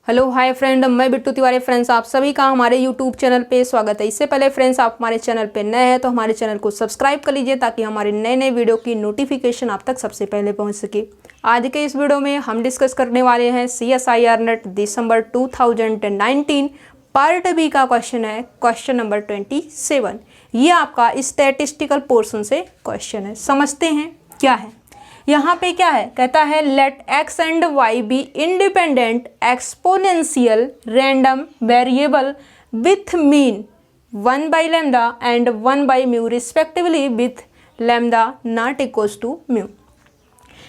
Hello hi friend, मैं Bittu Tiwari. Friends, आप सभी का हमारे यूट्यूब चैनल पे स्वागत है। इससे पहले फ्रेंड्स, आप हमारे चैनल पे नए हैं तो हमारे चैनल को सब्सक्राइब कर लीजिए ताकि हमारे नए नए वीडियो की नोटिफिकेशन आप तक सबसे पहले पहुंच सके। आज के इस वीडियो में हम डिस्कस करने वाले हैं CSIR नेट दिसंबर 2019 पार्ट बी का क्वेश्चन है, क्वेश्चन नंबर 27। ये आपका स्टैटिस्टिकल पोर्शन से क्वेश्चन है। समझते हैं क्या है। यहाँ पे क्या है, कहता है let x and y be independent exponential random variable with mean 1 by lambda and 1 by mu respectively with lambda not equals to mu.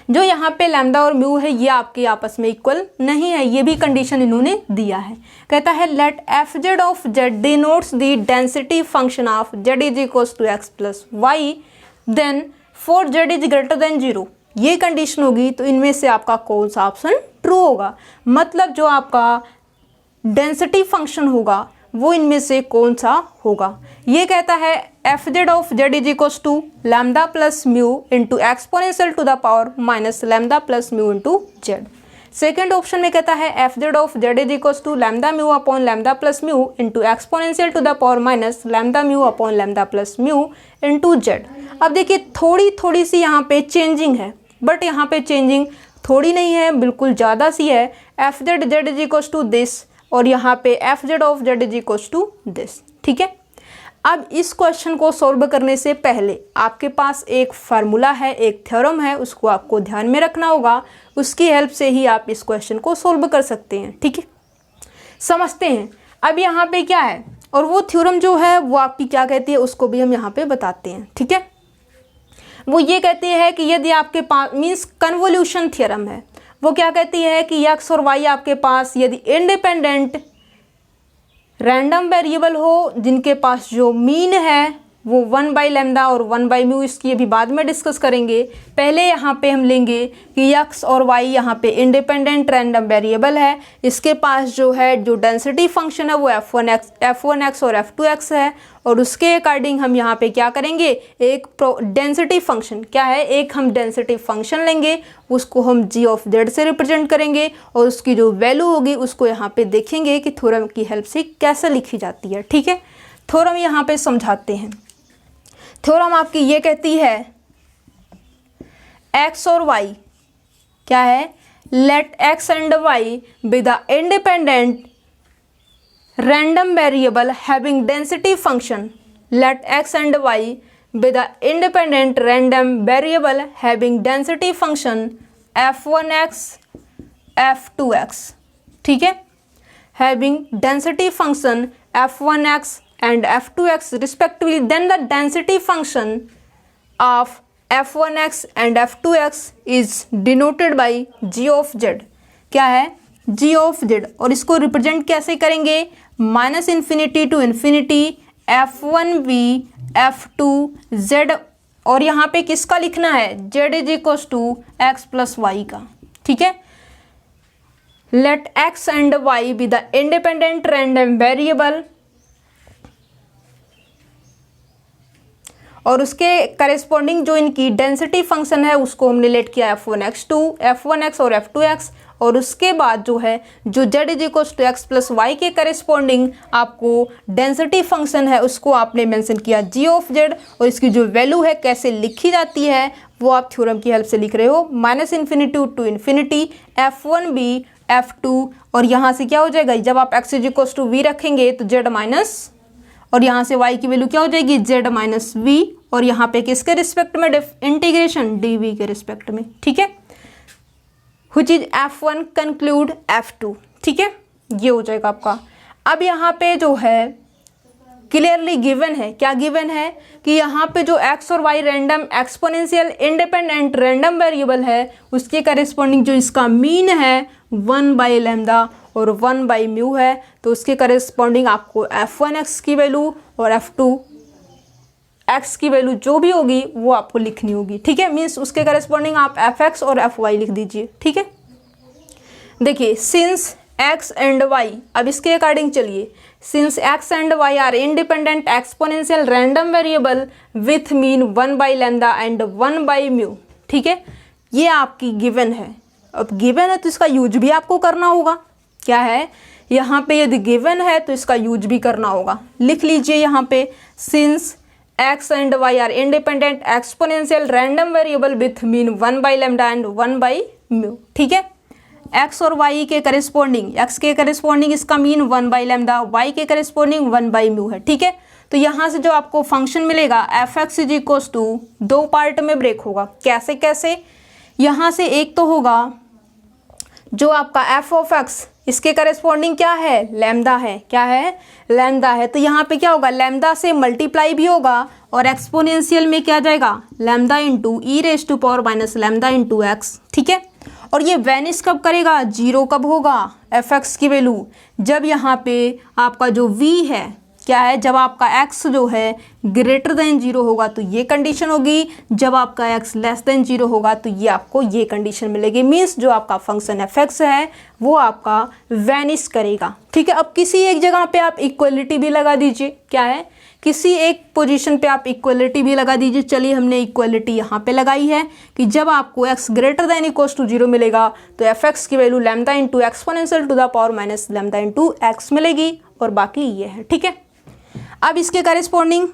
जो यहाँ पे लैम्डा और म्यू है ये आपके आपस में इक्वल नहीं है, ये भी कंडीशन इन्होंने दिया है। कहता है let f z of z denotes the density function of z is equals to x plus y then for z is greater than 0। ये कंडीशन होगी तो इनमें से आपका कौन सा ऑप्शन ट्रू होगा। मतलब जो आपका डेंसिटी फंक्शन होगा वो इनमें से कौन सा होगा। ये कहता है f z of z is equals to lambda plus mu into exponential to the power minus lambda plus mu into z. Second option में कहता है f z of z is equals to lambda mu upon lambda plus mu into exponential to the power minus lambda mu upon lambda plus mu into z. अब देखिए थोड़ी सी यहाँ पे changing है, but यहाँ पे चेंजिंग थोड़ी नहीं है, बिल्कुल ज़्यादा सी है। F z z is equals to this और यहाँ पे f z of z is equals to this. ठीक है। अब इस क्वेश्चन को सॉल्व करने से पहले आपके पास एक फार्मूला है, एक थ्योरम है, उसको आपको ध्यान में रखना होगा। उसकी हेल्प से ही आप इस क्वेश्चन को सॉल्व कर सकते हैं। ठीक है, समझते हैं। अब यहाँ पे क्या है और वो थ्योरम जो है वो आपकी क्या कहती है उसको भी हम यहाँ पे बताते हैं। ठीक है, वो ये कहती है कि यदि आपके पास मीन्स कन्वोल्यूशन थ्योरम है, वो क्या कहती है कि x और y आपके पास यदि इंडिपेंडेंट रैंडम वेरिएबल हो जिनके पास जो मीन है वो 1 by लैम्डा और 1 by म्यू, इसकी अभी बाद में डिस्कस करेंगे। पहले यहाँ पे हम लेंगे कि x और y यहाँ पे इंडिपेंडेंट रैंडम वेरिएबल है। इसके पास जो है जो डेंसिटी फंक्शन है वो f1x और f2x है और उसके अकॉर्डिंग हम यहाँ पे क्या करेंगे, एक डेंसिटी फंक्शन क्या है, एक हम डेंसिटी फंक्शन लेंगे, उसको हम g ऑफ जेड से रिप्रेजेंट करेंगे और उसकी जो वैल्यू होगी उसको यहाँ पे देखेंगे कि थ्योरम की हेल्प से कैसे लिखी जाती है। ठीक है, थ्योरम यहाँ पे समझाते हैं। थ्योरम आपकी ये कहती है x और y क्या है, let x and y be the independent random variable having density function, let x and y be the independent random variable having density function f1x f2x। ठीक है, having density function f1x and f2x respectively, then the density function of f1x and f2x is denoted by g of z। क्या है, g of z, और इसको represent कैसे करेंगे, minus infinity to infinity f1v f2z, और यहाँ पे किसका लिखना है, z is equal to x plus y का। ठीक है, let x and y be the independent random variable और उसके करेस्पॉन्डिंग जो इनकी डेंसिटी फंक्शन है उसको हमने लेट किया f1x और f2x, और उसके बाद जो है जो z is equal to x plus y के करेस्पॉन्डिंग आपको डेंसिटी फंक्शन है उसको आपने मेंशन किया g ऑफ z, और इसकी जो वैल्यू है कैसे लिखी जाती है वो आप थ्योरम की हेल्प से लिख रहे हो, minus infinity to infinity f1b f2, और यहाँ से क्या हो जाएगा, जब आप x is equal to v रखेंगे तो z माइनस, और यहाँ से y की वैल्यू क्या हो जाएगी, z माइनस v, और यहाँ पे किसके रिस्पेक्ट में, इंटीग्रेशन dv के रिस्पेक्ट में। ठीक है, which is f1 conclude f2। ठीक है, ये हो जाएगा आपका। अब यहाँ पे जो है क्लियरली गिवन है, क्या गिवन है कि यहाँ पे जो x और y random exponential independent random variable है उसके करेस्पॉन्डिंग जो इसका मीन है 1 by लैम्डा और 1 by म्यू है, तो उसके करेस्पॉन्डिंग आपको f1x की वैल्यू और f2x की वैल्यू जो भी होगी वो आपको लिखनी होगी। ठीक है, मीन्स उसके करेस्पॉन्डिंग आप fx और fy लिख दीजिए। ठीक है, देखिए सिंस x एंड y, अब इसके अकॉर्डिंग चलिए, since x and y are independent exponential random variable with mean 1 by lambda and 1 by mu. ठीक है, ये आपकी गिवन है। अब गिवन है तो इसका यूज भी आपको करना होगा। क्या है, यहाँ पे यदि गिवन है तो इसका यूज भी करना होगा। लिख लीजिए यहाँ पे, since x and y are independent exponential random variable with mean 1/λ and 1/μ। ठीक है, x और y के करेस्पॉन्डिंग, x के करेस्पॉन्डिंग इसका मीन 1/λ, y के करेस्पॉन्डिंग 1/μ है। ठीक है, तो यहाँ से जो आपको फंक्शन मिलेगा f(x) इज इक्वल्स टू, दो पार्ट में ब्रेक होगा। कैसे कैसे, यहाँ से एक तो होगा जो आपका f(x), इसके करेस्पॉन्डिंग क्या है, लैम्डा है। क्या है, लैम्डा है। तो यहाँ पे क्या होगा, लैम्डा से मल्टीप्लाई भी होगा और एक्सपोनेंशियल में क्या जाएगा, lambda into e⁻⁻λ into x। ठीक है, और ये वैनिश कब करेगा, जीरो कब होगा, f(x) की वैल्यू जब यहाँ पे आपका जो v है, क्या है, जब आपका x जो है ग्रेटर देन 0 होगा तो ये कंडीशन होगी, जब आपका x लेस देन 0 होगा तो ये आपको ये कंडीशन मिलेगी। मीन्स जो आपका फंक्शन f(x) है वो आपका वैनिश करेगा। ठीक है, अब किसी एक जगह पे आप इक्वलिटी भी लगा दीजिए। क्या है, किसी एक पोजीशन पे आप इक्वलिटी भी लगा दीजिए। चलिए, हमने इक्वलिटी यहाँ पे लगाई है कि जब आपको x greater than equals to 0 मिलेगा तो f(x) की value lambda into exponential to the power minus lambda into x मिलेगी, और बाकी ये है। ठीक है, अब इसके करेस्पॉन्डिंग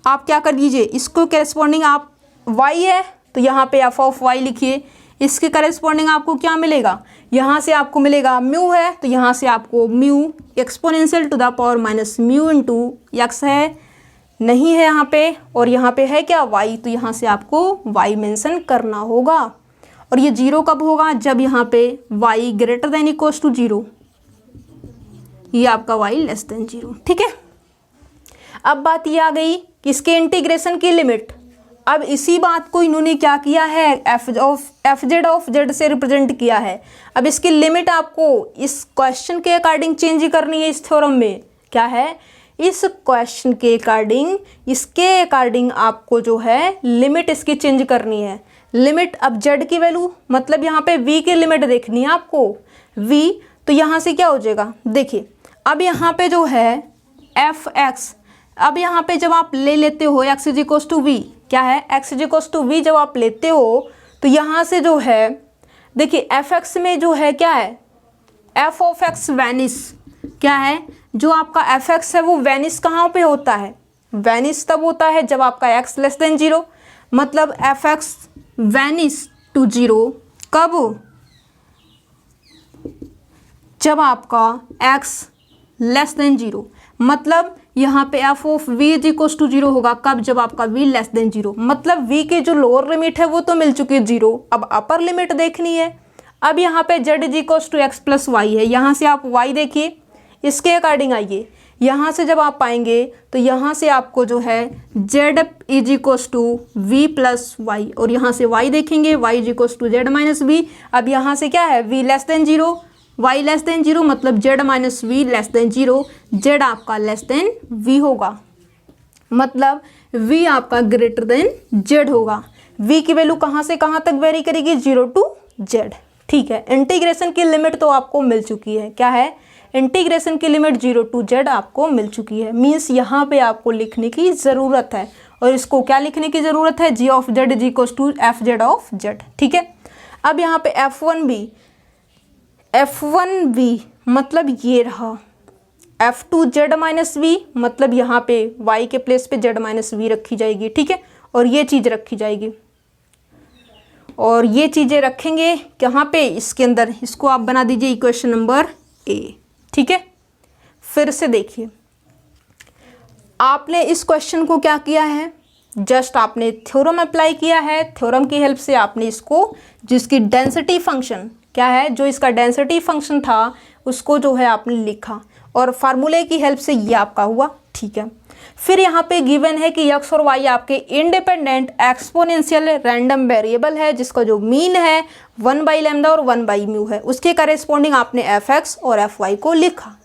आप क्या कर दीजिए, इसको करेस्पॉन्डिंग आप y है तो यहाँ पे f(y) लिखिए। इसके करेस्पॉन्डिंग आपको क्या मिलेगा, यहाँ से आपको मिलेगा म्यू है तो यहाँ से आपको mu exponential to the power minus mu into x है, नहीं है यहाँ पे, और यहाँ पे है क्या, y, तो यहाँ से आपको y मेंशन करना होगा। और ये 0 कब होगा, जब यहाँ पे y greater than equals to 0, ये आपका y लेस देन 0। ठीक है, अब बात ये आ गई कि इसके इंटीग्रेशन की लिमिट। अब इसी बात को इन्होंने क्या किया है, एफ ऑफ जेड से रिप्रेजेंट किया है। अब इसकी लिमिट आपको इस क्वेश्चन के अकॉर्डिंग चेंज करनी है इस थ्योरम में। क्या है, इस क्वेश्चन के अकॉर्डिंग, इसके अकॉर्डिंग आपको जो है लिमिट इसकी चेंज करनी है। लिमिट, अब जेड की वैल्यू मतलब यहाँ पे v की लिमिट देखनी है आपको, v, तो यहाँ से क्या हो जाएगा, देखिए अब यहाँ पे जो है f(x), अब यहाँ पे जब आप ले लेते हो x is equals to v, क्या है, x is equals to v जब आप लेते हो तो यहाँ से जो है देखिए f(x) में जो है क्या है, f ऑफ x वैनिश, क्या है, जो आपका f(x) है वो वैनिश कहाँ पे होता है, वैनिश तब होता है जब आपका x लेस देन 0, मतलब f(x) वैनिश टू 0 कब, जब आपका x लेस देन 0, मतलब यहाँ पे f of v is equals to 0 होगा कब, जब आपका v लेस देन 0, मतलब v की जो लोअर लिमिट है वो तो मिल चुकी है 0, अब अपर लिमिट देखनी है। अब यहाँ पे z is equals to x plus y है, यहाँ से आप y देखिए, इसके अकॉर्डिंग आइए, यहाँ से जब आप आएंगे तो यहाँ से आपको जो है z is equals to v plus y, और यहाँ से y देखेंगे, y is equals to z minus v. अब यहाँ से क्या है, v less than 0, y less than 0, मतलब z minus v less than 0, z आपका लेस देन v होगा, मतलब v आपका ग्रेटर देन z होगा। v की वैल्यू कहाँ से कहाँ तक वेरी करेगी, 0 टू z। ठीक है, इंटीग्रेशन की लिमिट तो आपको मिल चुकी है। क्या है, इंटीग्रेशन की लिमिट 0 टू z आपको मिल चुकी है। मीन्स यहाँ पे आपको लिखने की ज़रूरत है, और इसको क्या लिखने की ज़रूरत है, g of z is equals to f z of z। ठीक है, अब यहाँ पे f1b मतलब ये रहा, f2z माइनस वी मतलब यहाँ पे y के प्लेस पे z माइनस वी रखी जाएगी। ठीक है, और ये चीज़ रखी जाएगी, और ये चीज़ें रखेंगे कहाँ पे, इसके अंदर, इसको आप बना दीजिए इक्वेशन नंबर a। ठीक है, फिर से देखिए, आपने इस क्वेश्चन को क्या किया है, जस्ट आपने थ्योरम अप्लाई किया है, थ्योरम की हेल्प से आपने इसको, जिसकी डेंसिटी फंक्शन क्या है, जो इसका डेंसिटी फंक्शन था उसको जो है आपने लिखा, और फार्मूले की हेल्प से ये आपका हुआ। ठीक है, फिर यहाँ पे गिवन है कि x और y आपके इंडिपेंडेंट एक्सपोनेंशियल रैंडम वेरिएबल है, जिसका जो मीन है 1/λ और 1/μ है, उसके करेस्पॉन्डिंग आपने f(x) और f(y) को लिखा।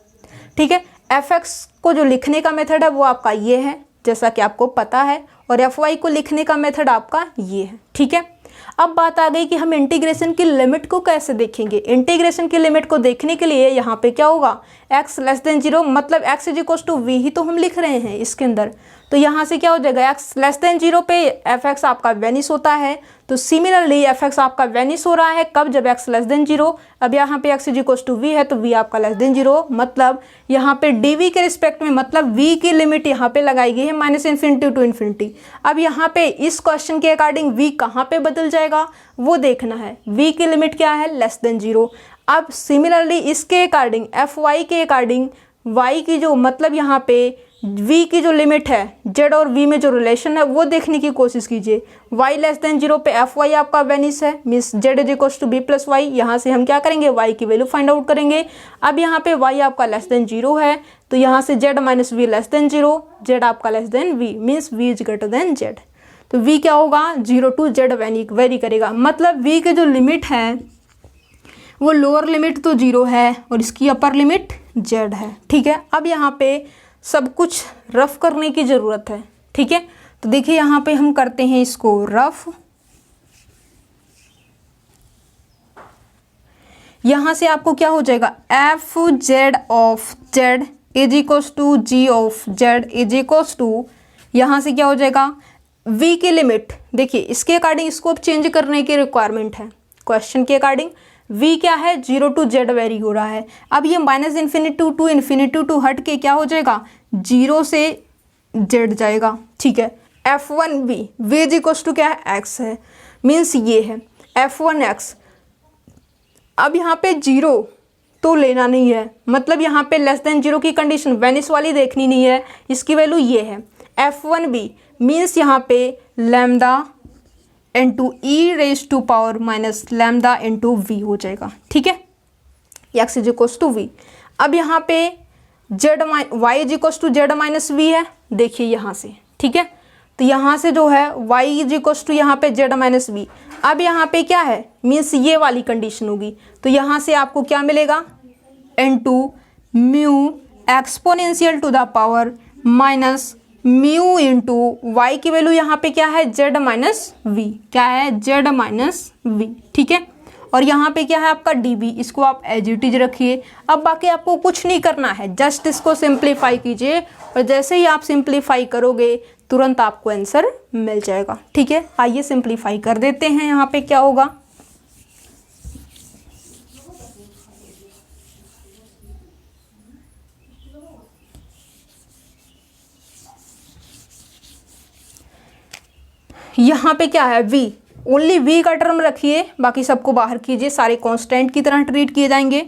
ठीक है, f(x) को जो लिखने का मेथड है वो आपका ये है, जैसा कि आपको पता है, और f(y) को लिखने का मेथड आपका ये है। ठीक है, अब बात आ गई कि हम इंटीग्रेशन की लिमिट को कैसे देखेंगे। इंटीग्रेशन की लिमिट को देखने के लिए यहाँ पे क्या होगा, x लेस देन 0, मतलब x is equals to v ही तो हम लिख रहे हैं इसके अंदर, तो यहाँ से क्या हो जाएगा, x लेस देन 0 पे f(x) आपका वेनिश होता है। तो सिमिलरली f(x) आपका वेनिश हो रहा है कब, जब x लेस देन 0। अब यहाँ पे x = v है तो v आपका लेस देन 0, मतलब यहाँ पे dv के रिस्पेक्ट में, मतलब v की लिमिट यहाँ पे लगाई गई है -∞ टू ∞। अब यहाँ पे इस क्वेश्चन के अकॉर्डिंग v कहाँ पे बदल जाएगा वो देखना है। v की लिमिट क्या है, लेस देन 0। अब सिमिलरली इसके अकॉर्डिंग fy के अकॉर्डिंग y की जो, मतलब यहाँ पे v की जो लिमिट है, z और v में जो रिलेशन है वो देखने की कोशिश कीजिए। y लेस देन 0 पे fy आपका वेनिश है, मीन्स z = b + y। यहाँ से हम क्या करेंगे, y की वैल्यू फाइंड आउट करेंगे। अब यहाँ पे y आपका लेस देन 0 है तो यहाँ से z - v less than 0, z आपका less than v, means v is greater than z। तो v क्या होगा, 0 to z वेरी करेगा, मतलब v की जो लिमिट है वो लोअर लिमिट तो 0 है और इसकी अपर लिमिट z है। ठीक है, अब यहाँ पे सब कुछ रफ करने की ज़रूरत है। ठीक है, तो देखिए यहाँ पे हम करते हैं इसको रफ। यहाँ से आपको क्या हो जाएगा, f(z) of z = g of z = यहाँ से क्या हो जाएगा, v की लिमिट। देखिए इसके अकॉर्डिंग इसको अब चेंज करने की रिक्वायरमेंट है। क्वेश्चन के अकॉर्डिंग v क्या है, 0 to z वेरी हो रहा है। अब ये -∞ टू ∞ हट के क्या हो जाएगा, 0 से z जाएगा। ठीक है, f1v, v = क्या है, x है, मीन्स ये है f1x। अब यहाँ पे 0 तो लेना नहीं है, मतलब यहाँ पे लेस देन 0 की कंडीशन वेनिस वाली देखनी नहीं है, इसकी वैल्यू ये है f1b, मीन्स यहाँ पे लैम्डा * e⁻⁻ लैम्डा * v हो जाएगा। ठीक है, x = v। अब यहाँ पे y = z - v है, देखिए यहाँ से। ठीक है, तो यहाँ से जो है y = यहाँ पे z - v। अब यहाँ पे क्या है, मीन्स ये वाली कंडीशन होगी, तो यहाँ से आपको क्या मिलेगा, * μ exponential to the power -μ * y की वैल्यू यहाँ पे क्या है, z - v, क्या है, z - v। ठीक है, और यहाँ पे क्या है आपका dv, इसको आप एज इट इज रखिए। अब बाकी आपको कुछ नहीं करना है, जस्ट इसको सिंप्लीफाई कीजिए और जैसे ही आप सिंप्लीफाई करोगे तुरंत आपको आंसर मिल जाएगा। ठीक है, आइए सिंप्लीफाई कर देते हैं। यहाँ पे क्या होगा, यहाँ पे क्या है, v, ओनली v का टर्म रखिए, बाकी सबको बाहर कीजिए, सारे कांस्टेंट की तरह ट्रीट किए जाएंगे।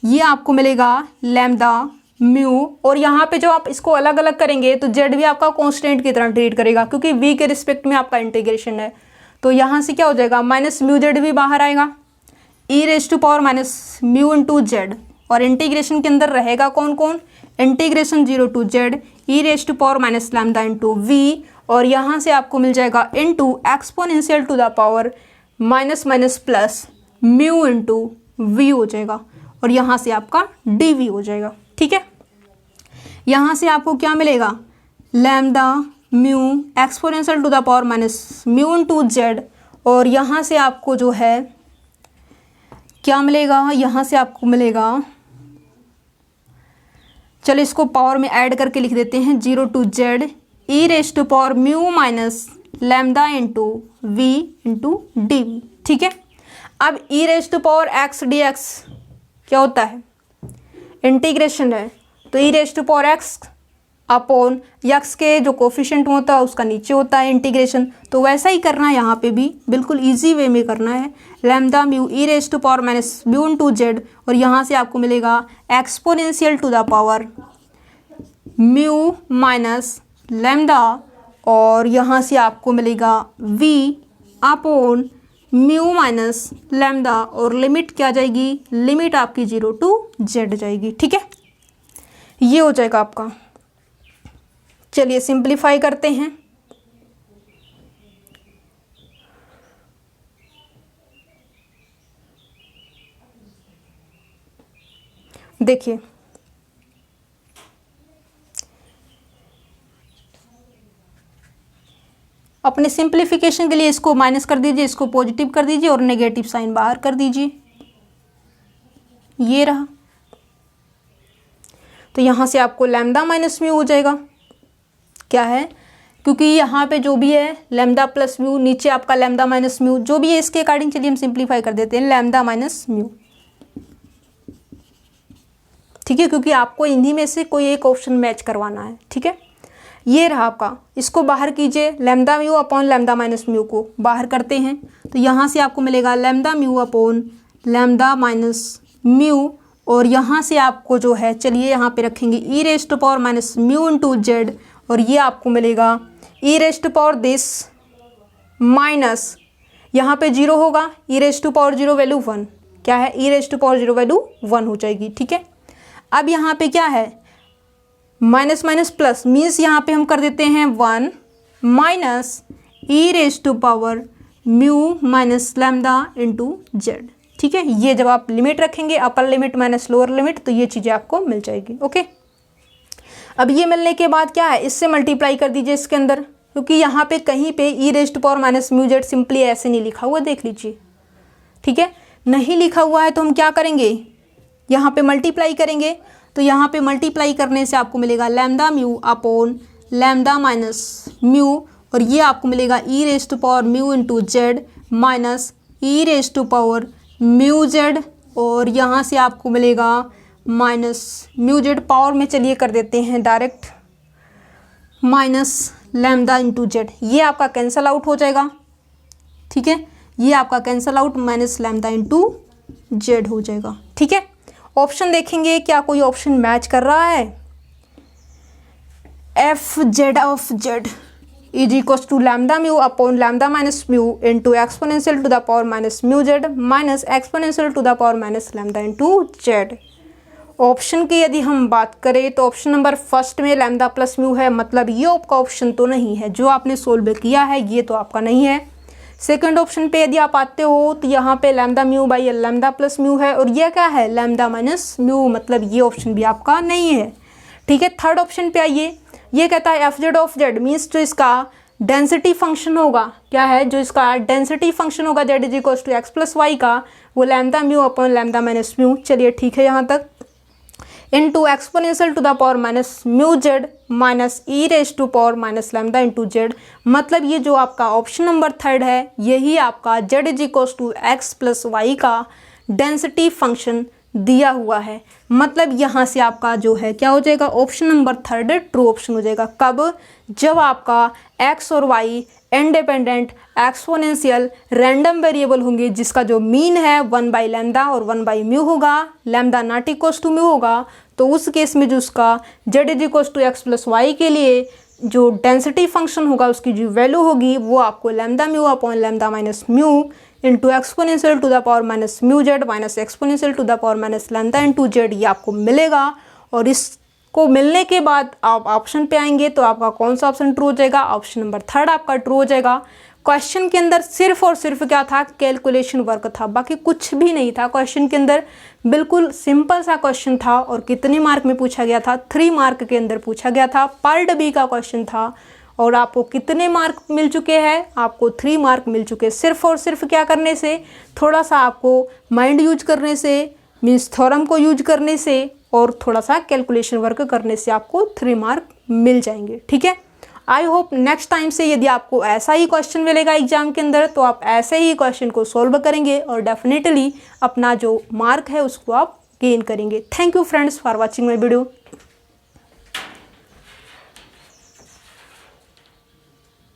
ये आपको मिलेगा लैम्डा म्यू, और यहाँ पे जो आप इसको अलग अलग करेंगे तो z भी आपका कांस्टेंट की तरह ट्रीट करेगा, क्योंकि v के रिस्पेक्ट में आपका इंटीग्रेशन है। तो यहाँ से क्या हो जाएगा, -μz भी बाहर आएगा, e⁻⁻ z, और इंटीग्रेशन के अंदर रहेगा कौन कौन, integration 0 to z e⁻⁻λ v, और यहाँ से आपको मिल जाएगा into exponential to the power -- μ v हो जाएगा, और यहाँ से आपका dv हो जाएगा। ठीक है, यहाँ से आपको क्या मिलेगा, lambda mu exponential to the power -μ z, और यहाँ से आपको जो है क्या मिलेगा, यहाँ से आपको मिलेगा, चलो इसको पावर में ऐड करके लिख देते हैं, 0 to z e⁻⁻ lambda * v * dv। ठीक है, अब e⁻x dx क्या होता है, इंटीग्रेशन है, तो e⁻x अपॉन x के जो कोफिशिएंट होता है उसका नीचे होता है इंटीग्रेशन, तो वैसा ही करना है यहाँ पे भी, बिल्कुल इजी वे में करना है। लैम्डा म्यू e⁻⁻ z, और यहाँ से आपको मिलेगा exponential to the power mu minus lambda, और यहाँ से आपको मिलेगा v upon mu minus lambda, और लिमिट क्या जाएगी, लिमिट आपकी 0 to z जाएगी। ठीक है, ये हो जाएगा आपका। चलिए सिंप्लीफाई करते हैं। देखिए अपने सिंप्लीफिकेशन के लिए इसको माइनस कर दीजिए, इसको पॉजिटिव कर दीजिए और नेगेटिव साइन बाहर कर दीजिए, ये रहा। तो यहाँ से आपको लैम्डा माइनस म्यू हो जाएगा, क्या है, क्योंकि यहाँ पे जो भी है लैम्डा प्लस म्यू, नीचे आपका लैम्डा माइनस म्यू, जो भी है इसके अकॉर्डिंग चलिए हम सिंप्लीफाई कर देते हैं लैम्डा माइनस म्यू, ठीक है, क्योंकि आपको इन्हीं में से कोई एक ऑप्शन मैच करवाना है, ठीक है। ये रहा आपका, इसको बाहर कीजिए, lambda mu upon lambda minus mu को बाहर करते हैं तो यहाँ से आपको मिलेगा lambda mu upon lambda minus mu, और यहाँ से आपको जो है चलिए यहाँ पे रखेंगे e raised to power minus mu into z, और ये आपको मिलेगा e raised to power this minus, यहाँ पे 0 होगा, e raised to power 0 value 1, क्या है, e raised to power 0 value 1 हो जाएगी, ठीक है। अब यहाँ पे क्या है, माइनस माइनस प्लस मीन्स यहाँ पे हम कर देते हैं 1 minus e raised to power mu minus lambda into z, ठीक है। ये जब आप लिमिट रखेंगे upper limit minus lower limit तो ये चीज़ें आपको मिल जाएगी, ओके। अब ये मिलने के बाद क्या है, इससे मल्टीप्लाई कर दीजिए इसके अंदर, क्योंकि यहाँ पे कहीं पे e raised to power minus mu z simply ऐसे नहीं लिखा हुआ, देख लीजिए, ठीक है, नहीं लिखा हुआ है तो हम क्या करेंगे, यहाँ पे मल्टीप्लाई करेंगे, तो यहाँ पे मल्टीप्लाई करने से आपको मिलेगा lambda mu upon lambda minus mu, और ये आपको मिलेगा e raised to power mu into z minus e raised to power mu z, और यहाँ से आपको मिलेगा माइनस म्यू जेड पावर में चलिए कर देते हैं direct minus lambda into z, ये आपका कैंसल आउट हो जाएगा, ठीक है, ये आपका cancel out minus lambda into Z हो जाएगा, ठीक है। ऑप्शन देखेंगे क्या कोई ऑप्शन मैच कर रहा है, f z of z is equal to lambda mu upon lambda minus mu into exponential to the power minus mu z minus exponential to the power minus lambda into z. Option की यदि हम बात करें तो option number first में lambda plus mu है, मतलब ये आपका ऑप्शन तो नहीं है, जो आपने सोल्व किया है ये तो आपका नहीं है। सेकंड ऑप्शन पे यदि आप आते हो तो यहाँ पे lambda mu by lambda plus mu है, और ये क्या है लैम्डा माइनस म्यू, मतलब ये ऑप्शन भी आपका नहीं है, ठीक है। थर्ड ऑप्शन पे आइए, ये कहता है f z of z means जो इसका डेंसिटी फंक्शन होगा, क्या है, जो इसका डेंसिटी फंक्शन होगा z is equal to x plus y का, वो lambda mu upon lambda minus mu, चलिए ठीक है यहाँ तक, into exponential to the power minus mu z minus e raise to power minus lambda into z, मतलब ये जो आपका ऑप्शन नंबर थर्ड है यही आपका z is equal to x plus y का डेंसिटी फंक्शन दिया हुआ है, मतलब यहाँ से आपका जो है क्या हो जाएगा, option number third true option हो जाएगा। कब, जब आपका एक्स और y independent exponential random variable होंगे जिसका जो मीन है 1 बाई लैम्डा और 1 बाई म्यू होगा, lambda not equals to mu होगा, तो उस केस में जो उसका z is equals to x plus y के लिए जो डेंसिटी फंक्शन होगा उसकी जो वैल्यू होगी वो आपको lambda mu upon lambda minus mu into exponential to the power minus mu z minus exponential to the power minus lambda into z, ये आपको मिलेगा। और इसको मिलने के बाद आप ऑप्शन पे आएंगे तो आपका कौन सा ऑप्शन ट्रू हो जाएगा, ऑप्शन नंबर थर्ड आपका ट्रू हो जाएगा। क्वेश्चन के अंदर सिर्फ और सिर्फ क्या था, कैलकुलेशन वर्क था, बाकी कुछ भी नहीं था क्वेश्चन के अंदर, बिल्कुल सिंपल सा क्वेश्चन था। और कितने मार्क में पूछा गया था, 3 मार्क के अंदर पूछा गया था, पार्ट बी का क्वेश्चन था। और आपको कितने मार्क मिल चुके हैं, आपको 3 मार्क मिल चुके हैं, सिर्फ और सिर्फ क्या करने से, थोड़ा सा आपको माइंड यूज करने से, मीन्स थ्योरम को यूज करने से और थोड़ा सा कैलकुलेशन वर्क करने से आपको 3 मार्क मिल जाएंगे, ठीक है। आई होप नेक्स्ट टाइम से यदि आपको ऐसा ही क्वेश्चन मिलेगा एग्जाम के अंदर तो आप ऐसे ही क्वेश्चन को सॉल्व करेंगे और डेफिनेटली अपना जो मार्क है उसको आप गेन करेंगे। Thank you friends for watching my video.